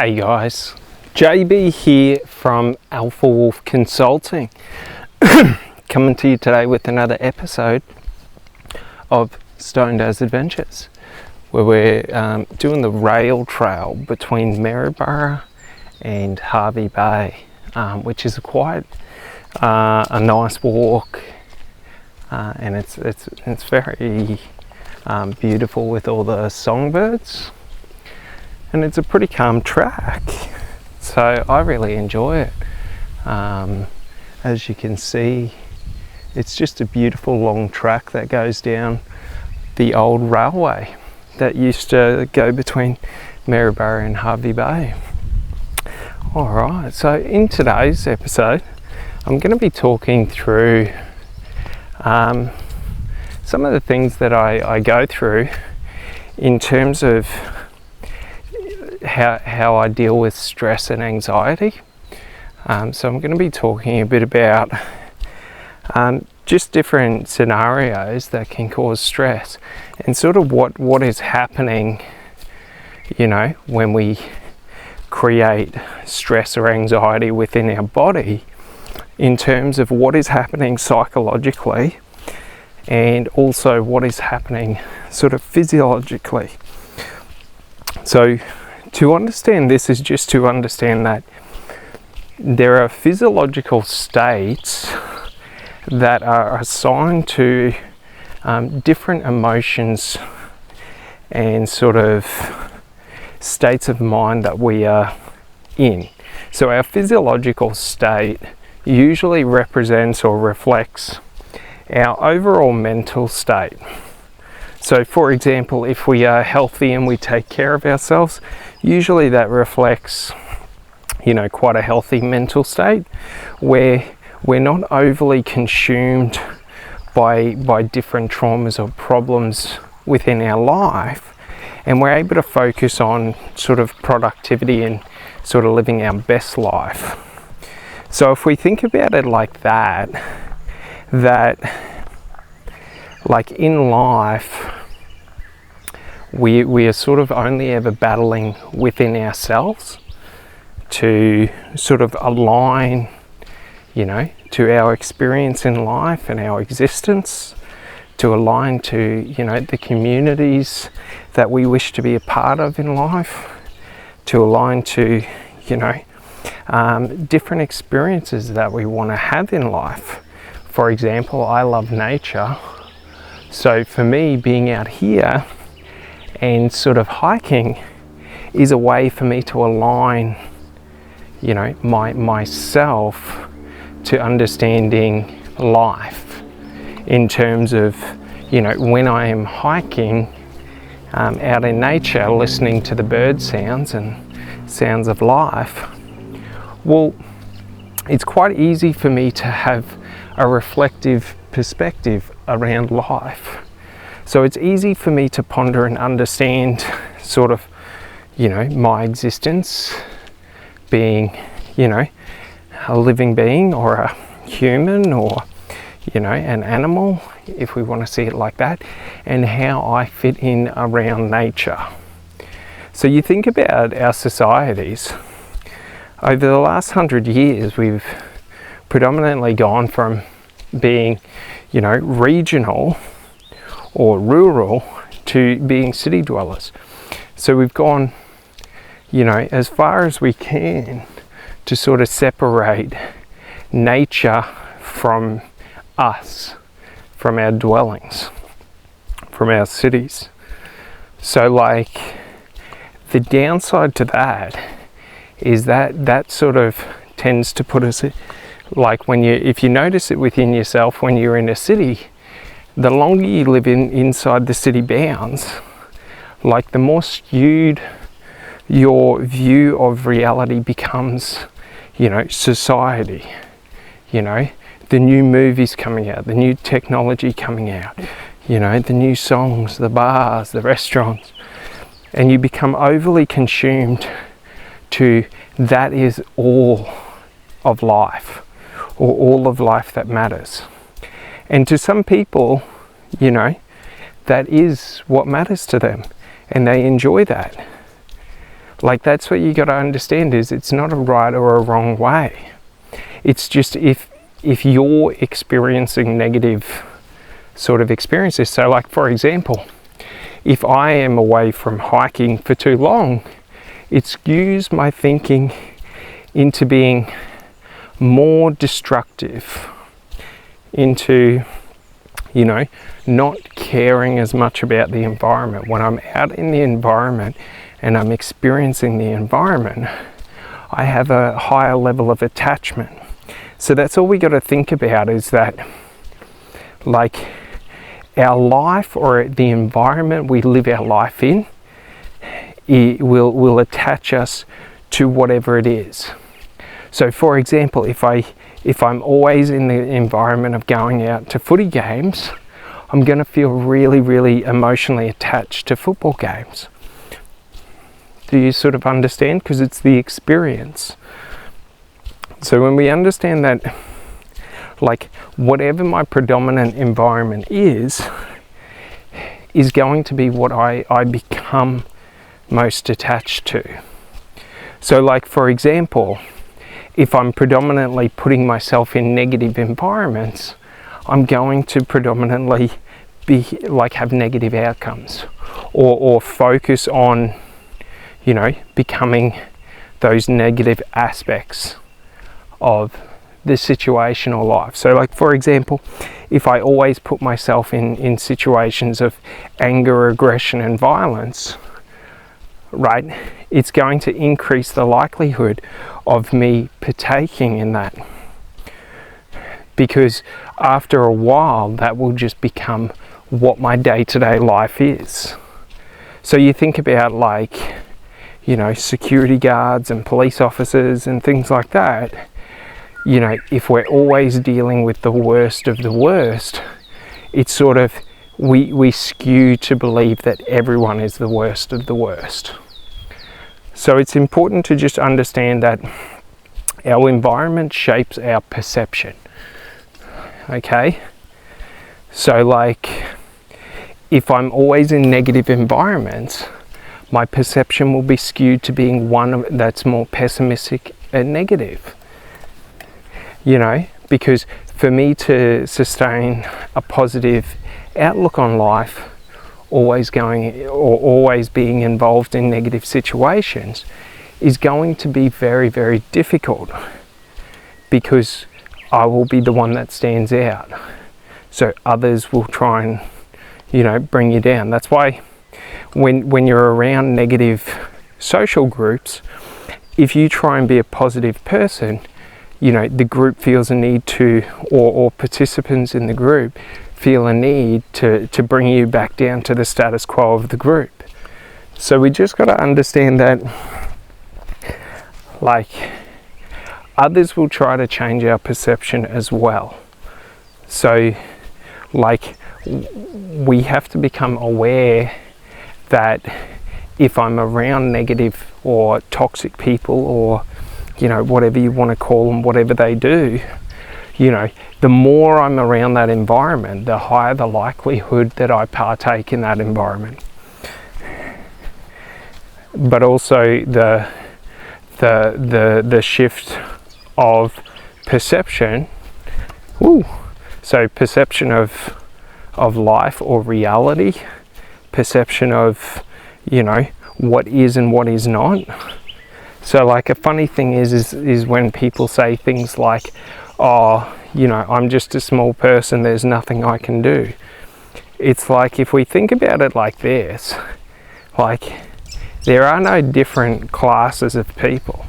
Hey guys, JB here from Alpha Wolf Consulting, coming to you today with another episode of Stoned As Adventures, where we're doing the rail trail between Maryborough and Hervey Bay, which is quite a nice walk, and it's very beautiful with all the songbirds. And it's a pretty calm track, so I really enjoy it. As you can see, it's just a beautiful long track that goes down the old railway that used to go between Maryborough and Hervey Bay. Alright, so in today's episode, I'm going to be talking through some of the things that I go through in terms of how I deal with stress and anxiety. So I'm going to be talking a bit about just different scenarios that can cause stress and sort of what is happening, you know, when we create stress or anxiety within our body, in terms of what is happening psychologically and also what is happening sort of physiologically. So to understand this is just to understand that there are physiological states that are assigned to different emotions and sort of states of mind that we are in. So our physiological state usually represents or reflects our overall mental state. So for example, if we are healthy and we take care of ourselves, usually that reflects, you know, quite a healthy mental state where we're not overly consumed by different traumas or problems within our life, and we're able to focus on sort of productivity and sort of living our best life. So if we think about it like that like in life, we are sort of only ever battling within ourselves to sort of align, you know, to our experience in life and our existence, to align to, you know, the communities that we wish to be a part of in life, to align to, you know, different experiences that we want to have in life. For example, I love nature. So for me, being out here and sort of hiking is a way for me to align, you know, myself to understanding life in terms of, you know, when I am hiking out in nature, listening to the bird sounds and sounds of life, well, it's quite easy for me to have a reflective perspective around life. So it's easy for me to ponder and understand sort of, you know, my existence being, you know, a living being or a human or, you know, an animal, if we want to see it like that, and how I fit in around nature. So you think about our societies. Over the last 100 years, we've predominantly gone from being, you know, regional or rural to being city dwellers. So we've gone, you know, as far as we can to sort of separate nature from us, from our dwellings, from our cities. So like the downside to that is that sort of tends to put us, like if you notice it within yourself when you're in a city, the longer you live inside the city bounds, like the more skewed your view of reality becomes, you know, society, you know, the new movies coming out, the new technology coming out, you know, the new songs, the bars, the restaurants, and you become overly consumed to that is all of life, or all of life that matters. And to some people, you know, that is what matters to them, and they enjoy that. Like, that's what you got to understand, is it's not a right or a wrong way. It's just if you're experiencing negative sort of experiences. So like, for example, if I am away from hiking for too long, it skews my thinking into being more destructive, into, you know, not caring as much about the environment. When I'm out in the environment and I'm experiencing the environment, I have a higher level of attachment. So that's all we got to think about, is that, like, our life, or the environment we live our life in, it will attach us to whatever it is. So for example, if I'm always in the environment of going out to footy games, I'm going to feel really, really emotionally attached to football games. Do you sort of understand? Because it's the experience. So when we understand that, like, whatever my predominant environment is going to be what I become most attached to. So like, for example, if I'm predominantly putting myself in negative environments, I'm going to predominantly be like, have negative outcomes, or focus on, you know, becoming those negative aspects of the situation or life. So like, for example, if I always put myself in situations of anger, aggression and violence, right, it's going to increase the likelihood of me partaking in that, because after a while that will just become what my day-to-day life is. So you think about, like, you know, security guards and police officers and things like that. You know, if we're always dealing with the worst of the worst, it's sort of, we skew to believe that everyone is the worst of the worst. So it's important to just understand that our environment shapes our perception. Okay? So like, if I'm always in negative environments, my perception will be skewed to being one that's more pessimistic and negative. You know, because for me to sustain a positive outlook on life, always being involved in negative situations, is going to be very, very difficult, because I will be the one that stands out. So others will try and, you know, bring you down. That's why when you're around negative social groups, if you try and be a positive person, you know, the group feels a need to, or participants in the group feel a need to bring you back down to the status quo of the group. So we just got to understand that, like, others will try to change our perception as well. So like, we have to become aware that if I'm around negative or toxic people, or, you know, whatever you want to call them, whatever they do, you know, the more I'm around that environment, the higher the likelihood that I partake in that environment. But also the shift of perception. So perception of life or reality, perception of, you know, what is and what is not. So like, a funny thing is when people say things like, oh, you know, I'm just a small person, there's nothing I can do. It's like, if we think about it like this, like, there are no different classes of people.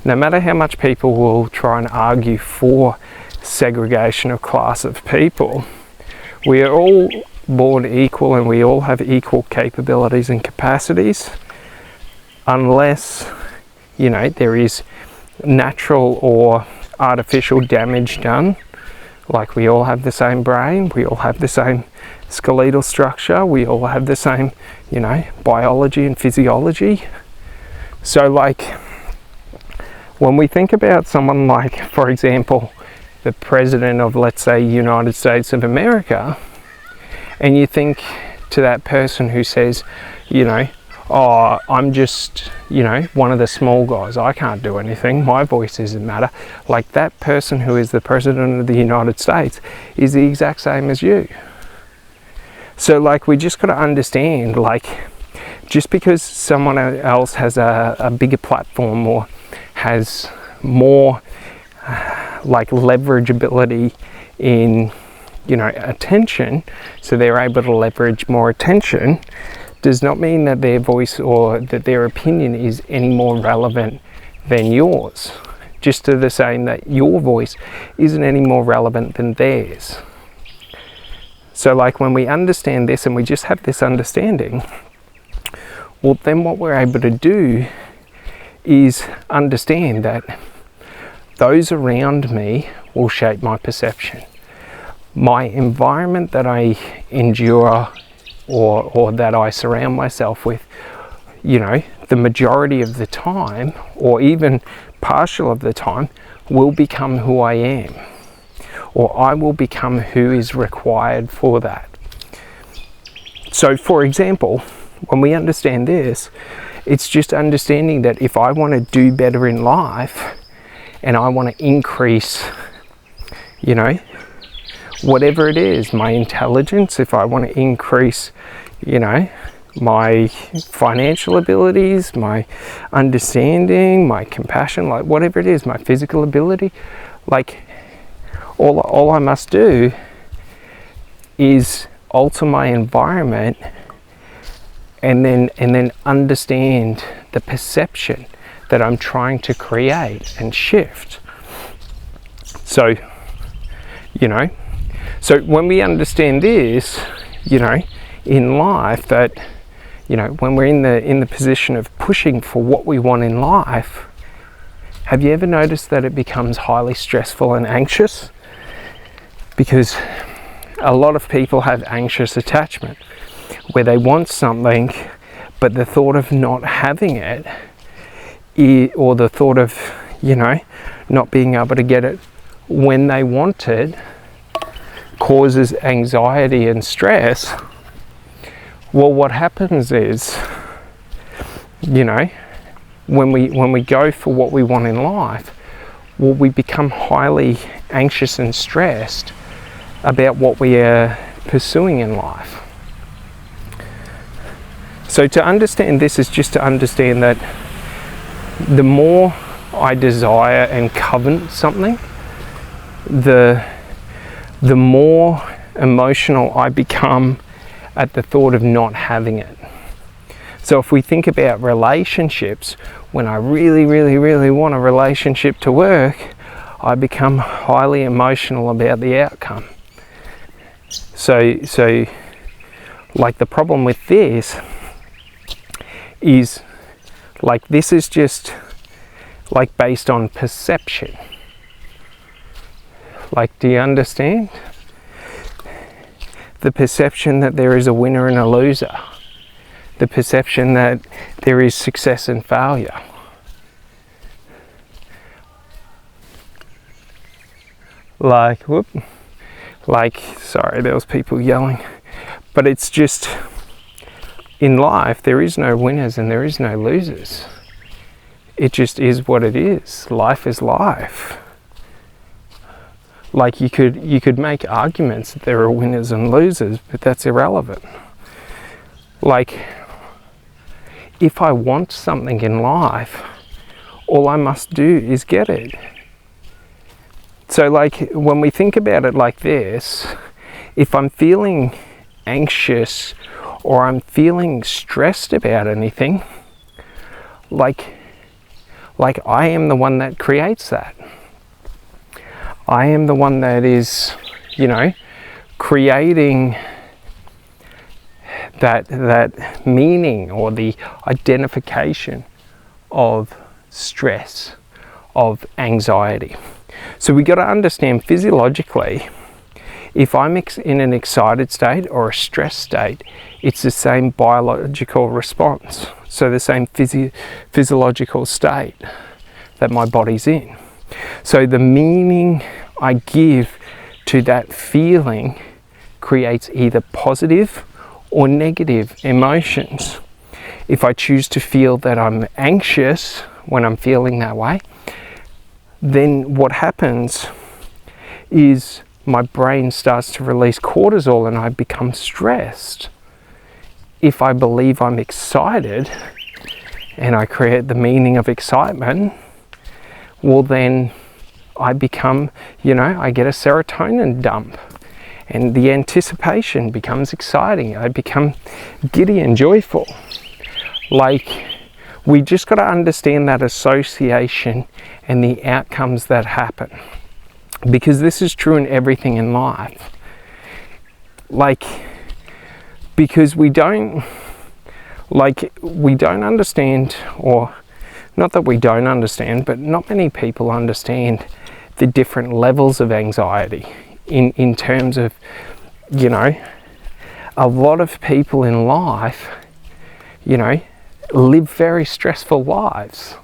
No matter how much people will try and argue for segregation of class of people, we are all born equal and we all have equal capabilities and capacities, unless, you know, there is natural or artificial damage done. Like, we all have the same brain, we all have the same skeletal structure, we all have the same, you know, biology and physiology. So like, when we think about someone like, for example, the president of, let's say, United States of America, and you think to that person who says, you know, oh, I'm just, you know, one of the small guys, I can't do anything, my voice doesn't matter. Like, that person who is the President of the United States is the exact same as you. So like, we just got to understand, like, just because someone else has a bigger platform or has more like leverageability in, you know, attention, so they're able to leverage more attention, does not mean that their voice or that their opinion is any more relevant than yours. Just to the same that your voice isn't any more relevant than theirs. So like, when we understand this and we just have this understanding, well, then what we're able to do is understand that those around me will shape my perception. My environment that I endure or that I surround myself with, you know, the majority of the time, or even partial of the time, will become who I am, or I will become who is required for that. So for example, when we understand this, it's just understanding that if I want to do better in life and I want to increase, you know, whatever it is, my intelligence, if I want to increase, you know, my financial abilities, my understanding, my compassion, like whatever it is, my physical ability, like all I must do is alter my environment and then understand the perception that I'm trying to create and shift. So, you know, so when we understand this, you know, in life, that, you know, when we're in the position of pushing for what we want in life, have you ever noticed that it becomes highly stressful and anxious? Because a lot of people have anxious attachment, where they want something, but the thought of not having it, or the thought of, you know, not being able to get it when they want it, causes anxiety and stress. Well, what happens is, you know, when we go for what we want in life, well, we become highly anxious and stressed about what we are pursuing in life. So to understand this is just to understand that the more I desire and covet something, the more emotional I become at the thought of not having it. So if we think about relationships, when I really, really, really want a relationship to work, I become highly emotional about the outcome. So like, the problem with this is, like, this is just like based on perception. Like, do you understand? The perception that there is a winner and a loser. The perception that there is success and failure. Like, sorry, there was people yelling. But it's just, in life, there is no winners and there is no losers. It just is what it is. Life is life. Like, you could make arguments that there are winners and losers, but that's irrelevant. Like, if I want something in life, all I must do is get it. So like, when we think about it like this, if I'm feeling anxious or I'm feeling stressed about anything, like I am the one that creates that. I am the one that is, you know, creating that meaning or the identification of stress, of anxiety. So we got to understand physiologically, if I'm in an excited state or a stressed state, it's the same biological response. So the same physiological state that my body's in. So the meaning I give to that feeling creates either positive or negative emotions. if I choose to feel that I'm anxious when I'm feeling that way, then what happens is my brain starts to release cortisol and I become stressed. If I believe I'm excited and I create the meaning of excitement, well then I become, I get a serotonin dump and the anticipation becomes exciting. I become giddy and joyful. Like, we just got to understand that association and the outcomes that happen, because this is true in everything in life. Like, because we don't understand, or not that we don't understand, but not many people understand the different levels of anxiety in terms of, a lot of people in life, live very stressful lives.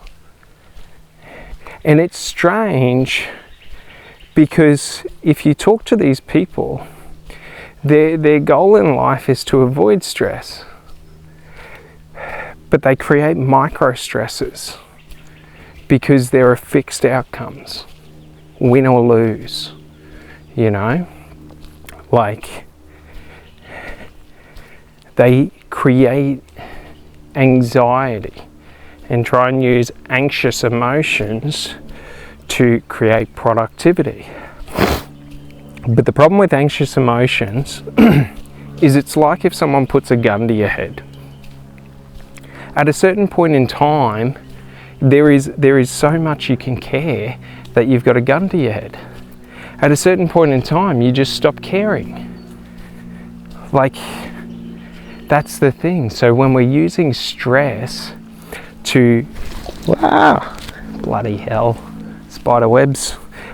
And it's strange because if you talk to these people, their goal in life is to avoid stress. But they create micro stresses because there are fixed outcomes, win or lose, like they create anxiety and try and use anxious emotions to create productivity. But the problem with anxious emotions is it's like if someone puts a gun to your head. At a certain point in time, there is so much you can care that you've got a gun to your head. At a certain point in time, you just stop caring. Like, that's the thing. So when we're using stress to, wow, bloody hell, spider webs.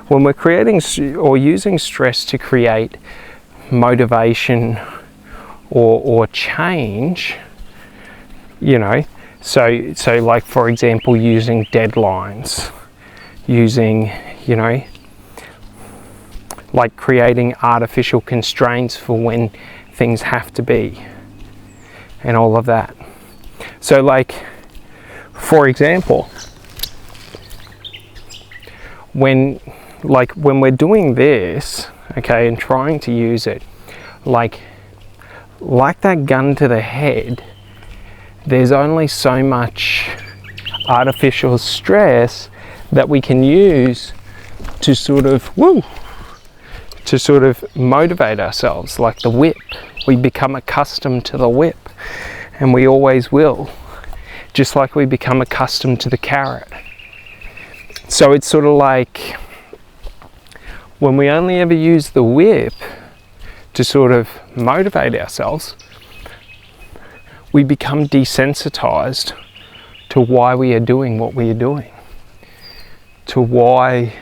When we're creating or using stress to create motivation or change, so like, for example, using deadlines, using, like creating artificial constraints for when things have to be and all of that. So like, for example, when we're doing this, okay, and trying to use it, like that gun to the head, there's only so much artificial stress that we can use to sort of motivate ourselves, like the whip. We become accustomed to the whip, and we always will, just like we become accustomed to the carrot. So it's sort of like when we only ever use the whip to sort of motivate ourselves, we become desensitized to why we are doing what we are doing, to why,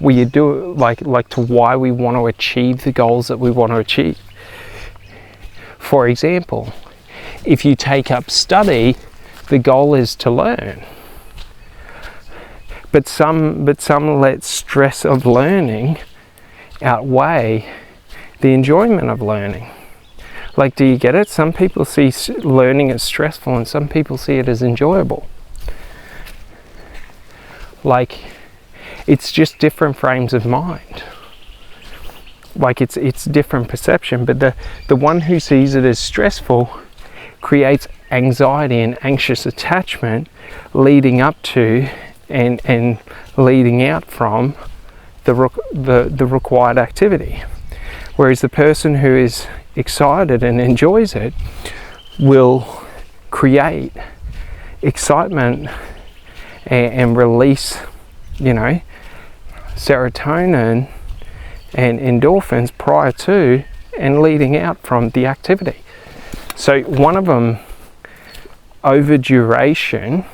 we do like to why we want to achieve the goals that we want to achieve. For example, if you take up study, the goal is to learn. But some let stress of learning outweigh the enjoyment of learning. Like, do you get it? Some people see learning as stressful and some people see it as enjoyable. Like, it's just different frames of mind. Like, it's different perception, but the one who sees it as stressful creates anxiety and anxious attachment leading up to and leading out from the required activity. Whereas the person who is excited and enjoys it will create excitement and release, serotonin and endorphins prior to and leading out from the activity. So one of them, over duration,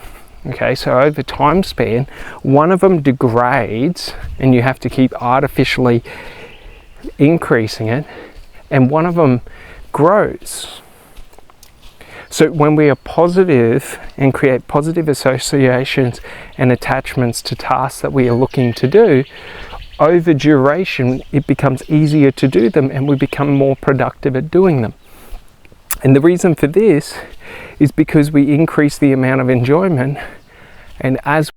okay, so over time span, one of them degrades and you have to keep artificially increasing it, and one of them grows. So when we are positive and create positive associations and attachments to tasks that we are looking to do, over duration it becomes easier to do them and we become more productive at doing them. And the reason for this is because we increase the amount of enjoyment, and as